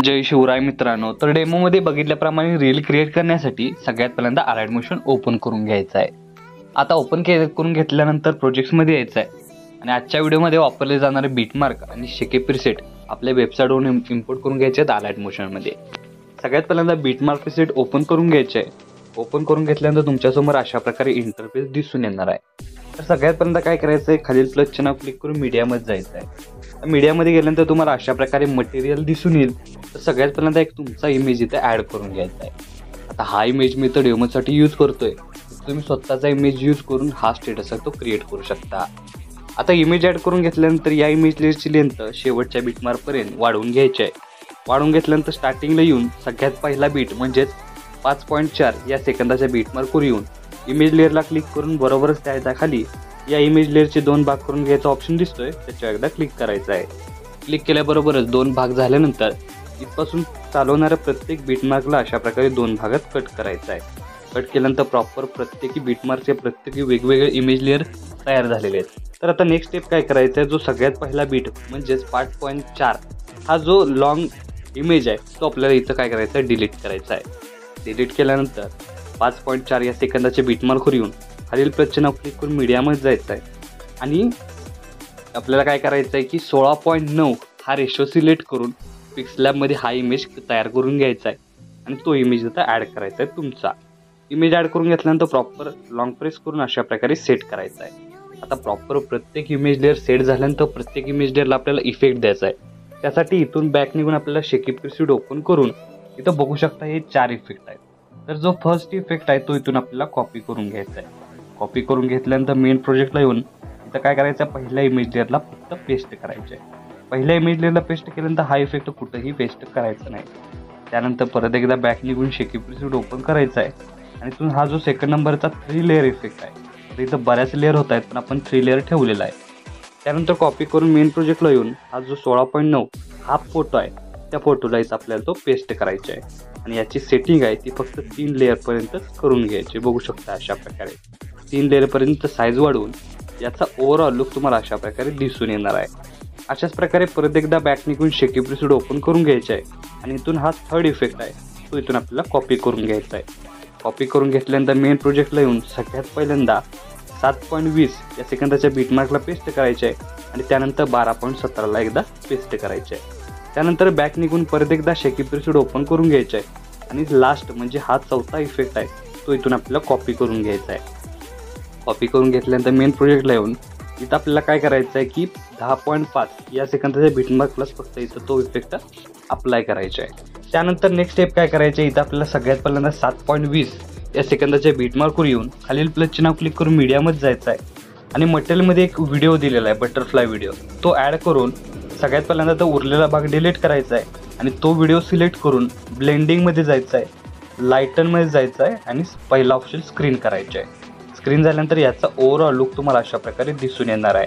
जय शिवराय मित्रांनो। तर डेमोमध्ये बघितल्याप्रमाणे रील क्रिएट करण्यासाठी सगळ्यात पहिल्यांदा ॲडमोशन ओपन करून घ्यायचं आहे। आता ओपन करून घेतल्यानंतर प्रोजेक्ट्समध्ये यायचं आहे आणि आजच्या व्हिडिओमध्ये वापरले जाणारे बीटमार्क आणि शेके प्रीसेट आपल्या वेबसाईटवरून इम्पोर्ट करून घ्यायचे आहेत ॲडमोशनमध्ये। सगळ्यात पहिल्यांदा बीटमार्क प्रीसेट ओपन करून घ्यायचे आहे। ओपन करून घेतल्यानंतर तुमच्यासमोर अशा प्रकारे इंटरफेस दिसून येणार आहे। तर सगळ्यात पहिल्यांदा काय करायचं आहे, खालील प्लसचं नाव क्लिक करून मीडियामध्ये जायचं आहे। मीडियामध्ये गेल्यानंतर तुम्हाला अशा प्रकारे मटेरियल दिसून येईल। तर सगळ्यात पहिल्यांदा एक तुमचा इमेज इथे ॲड करून घ्यायचा आहे। आता हा इमेज मी तर डेमोसाठी यूज करतोय, तुम्ही स्वतःचा इमेज यूज करून हा स्टेटस आहे तो क्रिएट करू शकता। आता इमेज ॲड करून घेतल्यानंतर या इमेज लेअरची लेंथ शेवटच्या बीटमार्कपर्यंत वाढवून घ्यायची आहे। वाढवून घेतल्यानंतर स्टार्टिंगला येऊन सगळ्यात पहिला बीट म्हणजेच 5.4 या सेकंदाच्या बीटमार्कवर येऊन इमेज लेअरला क्लिक करून बरोबरच त्याच्या खाली या इमेज लेअरचे 2 भाग करून घ्यायचा ऑप्शन दिसतोय, त्याच्यावर एकदा क्लिक करायचं आहे। क्लिक केल्याबरोबरच 2 भाग झाल्यानंतर इथपासून चालवणाऱ्या प्रत्येक बीटमार्कला अशा प्रकारे 2 भागात कट करायचं आहे। कट केल्यानंतर प्रॉपर प्रत्येकी बीटमार्कचे प्रत्येकी वेगवेगळे इमेज लेअर तयार झालेले आहेत। तर आता नेक्स्ट स्टेप काय करायचं आहे, जो सगळ्यात पहिला बीट म्हणजेच 5.4 हा जो लॉंग इमेज आहे तो आपल्याला इथं काय करायचं आहे, डिलीट करायचा आहे। डिलीट केल्यानंतर 5.4 या सेकंदाचे बीटमार्कवर येऊन खालील प्लसचे नाव क्लिक करून मीडियामध्ये जायचं आहे आणि आपल्याला काय करायचं आहे की 16.9 हा रेशो सिलेक्ट करून पिक्सलॅबमध्ये हा इमेज तयार करून घ्यायचा आहे आणि तो इमेज आता ॲड करायचा आहे। तुमचा इमेज ॲड करून घेतल्यानंतर प्रॉपर लॉंग प्रेस करून अशा प्रकारे सेट करायचा आहे। आता प्रॉपर प्रत्येक इमेज लेअर सेट झाल्यानंतर प्रत्येक इमेज लेअरला आपल्याला इफेक्ट द्यायचा आहे। त्यासाठी इथून बॅक निघून आपल्याला शेकी प्रीसेट ओपन करून इथं बघू शकता हे 4 इफेक्ट आहेत। तर जो फर्स्ट इफेक्ट आहे तो इथून आपल्याला कॉपी करून घ्यायचा आहे। कॉपी करून घेतल्यानंतर मेन प्रोजेक्टला येऊन इथं काय करायचं आहे, पहिल्या इमेज लेअरला फक्त पेस्ट करायचं आहे। पहिल्या इमेज लेअरला पेस्ट केल्यानंतर हा इफेक्ट कुठंही पेस्ट करायचा नाही। त्यानंतर परत एकदा बॅक निघून शेकी प्रीसेट ओपन करायचा आहे आणि इथून हा जो सेकंड नंबरचा 3 लेअर इफेक्ट आहे, तर इथं बऱ्याच लेअर होत आहेत पण आपण 3 लेअर ठेवलेला आहे। त्यानंतर कॉपी करून मेन प्रोजेक्टला येऊन हा जो 16.9 हा फोटो आहे त्या फोटोला इथं आपल्याला तो पेस्ट करायचा आहे आणि याची सेटिंग आहे ती फक्त 3 लेअरपर्यंतच करून घ्यायची। बघू शकता अशा प्रकारे 3 लेअरपर्यंत साईज वाढवून याचा ओव्हरऑल लुक तुम्हाला अशा प्रकारे दिसून येणार आहे। अशाच प्रकारे परत एकदा बॅक निघून शेकी प्रीसेट ओपन करून घ्यायचं आहे आणि इथून हा थर्ड इफेक्ट आहे तो इथून आपल्याला कॉपी करून घ्यायचा आहे। कॉपी करून घेतल्यानंतर मेन प्रोजेक्टला येऊन सगळ्यात पहिल्यांदा 7.20 या सेकंदाच्या बीटमार्कला पेस्ट करायचे आहे आणि त्यानंतर 12.17ला एकदा पेस्ट करायचे आहे। त्यानंतर बॅक निघून परत एकदा शेकी प्रीसेट ओपन करून घ्यायचं आहे आणि लास्ट म्हणजे हा चौथा इफेक्ट आहे तो इथून आपल्याला कॉपी करून घ्यायचा आहे। कॉपी करून घेतल्यानंतर मेन प्रोजेक्टला येऊन इथं आपल्याला काय करायचं आहे की 10.5 या सेकंदाच्या बीटमार्कलाच फक्त इथं तो इफेक्ट अप्लाय करायचा आहे। त्यानंतर नेक्स्ट स्टेप काय करायचं आहे, इथं आपल्याला सगळ्यात पहिल्यांदा 7.20 या सेकंदाच्या बीटमार्कवर येऊन खालील प्लसचे नाव क्लिक करून मीडियामध्ये जायचं आहे आणि मटेरियलमध्ये एक व्हिडिओ दिलेला आहे, बटरफ्लाय व्हिडिओ, तो ॲड करून सगळ्यात पहिल्यांदा तो उरलेला भाग डिलीट करायचा आहे आणि तो व्हिडिओ सिलेक्ट करून ब्लेंडिंगमध्ये जायचं आहे, लाईटनमध्ये जायचं आहे आणि पहिला ऑप्शन स्क्रीन करायचा आहे। स्क्रीन झाल्यानंतर याचा ओव्हरऑल लुक तुम्हाला अशा प्रकारे दिसून येणार आहे।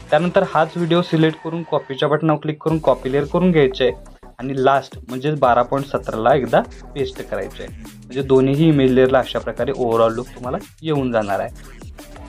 त्यानंतर हाच व्हिडिओ सिलेक्ट करून कॉपीच्या बटनावर क्लिक करून कॉपी लेअर करून घ्यायचे आहे आणि लास्ट म्हणजेच 12.17ला एकदा पेस्ट करायचे आहे। म्हणजे दोन्हीही इमेज लेअरला अशा प्रकारे ओव्हरऑल लुक तुम्हाला येऊन जाणार आहे।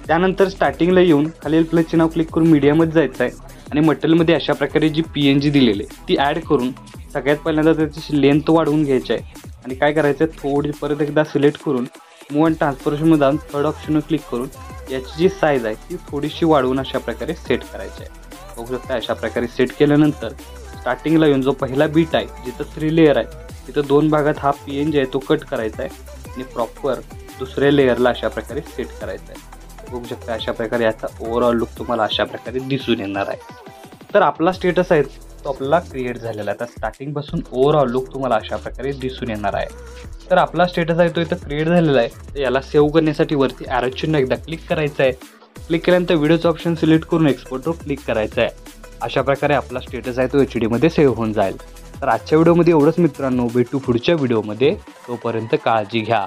त्यानंतर स्टार्टिंगला येऊन खालील प्लसचे नाव क्लिक करून मीडियामध्ये जायचं आहे आणि मटेरियलमध्ये अशा प्रकारे जी PNG दिलेली आहे ती ॲड करून सगळ्यात पहिल्यांदा त्याची लेंथ वाढवून घ्यायची आहे आणि काय करायचं आहे, थोडी परत एकदा सिलेक्ट करून मूव्ह अँड ट्रान्सफॉर्मेशनमध्ये जाऊन थर्ड ऑप्शनवर क्लिक करून याची जी साईज आहे ती थोडीशी वाढवून अशा प्रकारे सेट करायची आहे। बघू शकता अशा प्रकारे सेट केल्यानंतर स्टार्टिंगला येऊन जो पहिला बीट आहे जिथं 3 लेअर आहे तिथं 2 भागात हा PNG आहे तो कट करायचा आहे आणि प्रॉपर दुसऱ्या लेअरला अशा प्रकारे सेट करायचा आहे। बघू शकता अशा प्रकारे याचा ओव्हरऑल लुक तुम्हाला अशा प्रकारे दिसून येणार आहे। तर आपला स्टेटस आहे तो आपला क्रिएट झालेला आहे। तर स्टार्टिंगपासून ओव्हरऑल लुक तुम्हाला अशा प्रकारे दिसून येणार आहे। तर आपला स्टेटस आहे तो इथं क्रिएट झालेला आहे। तर याला सेव्ह करण्यासाठी वरती ॲरो चिन्ह एकदा क्लिक करायचं आहे। क्लिक केल्यानंतर व्हिडिओचं ऑप्शन सिलेक्ट करून एक्सपोर्टवर क्लिक करायचं आहे। अशा प्रकारे आपला स्टेटस आहे तो HD सेव्ह होऊन जाईल। तर आजच्या व्हिडिओमध्ये एवढंच मित्रांनो, भेटू पुढच्या व्हिडिओमध्ये, तोपर्यंत काळजी घ्या।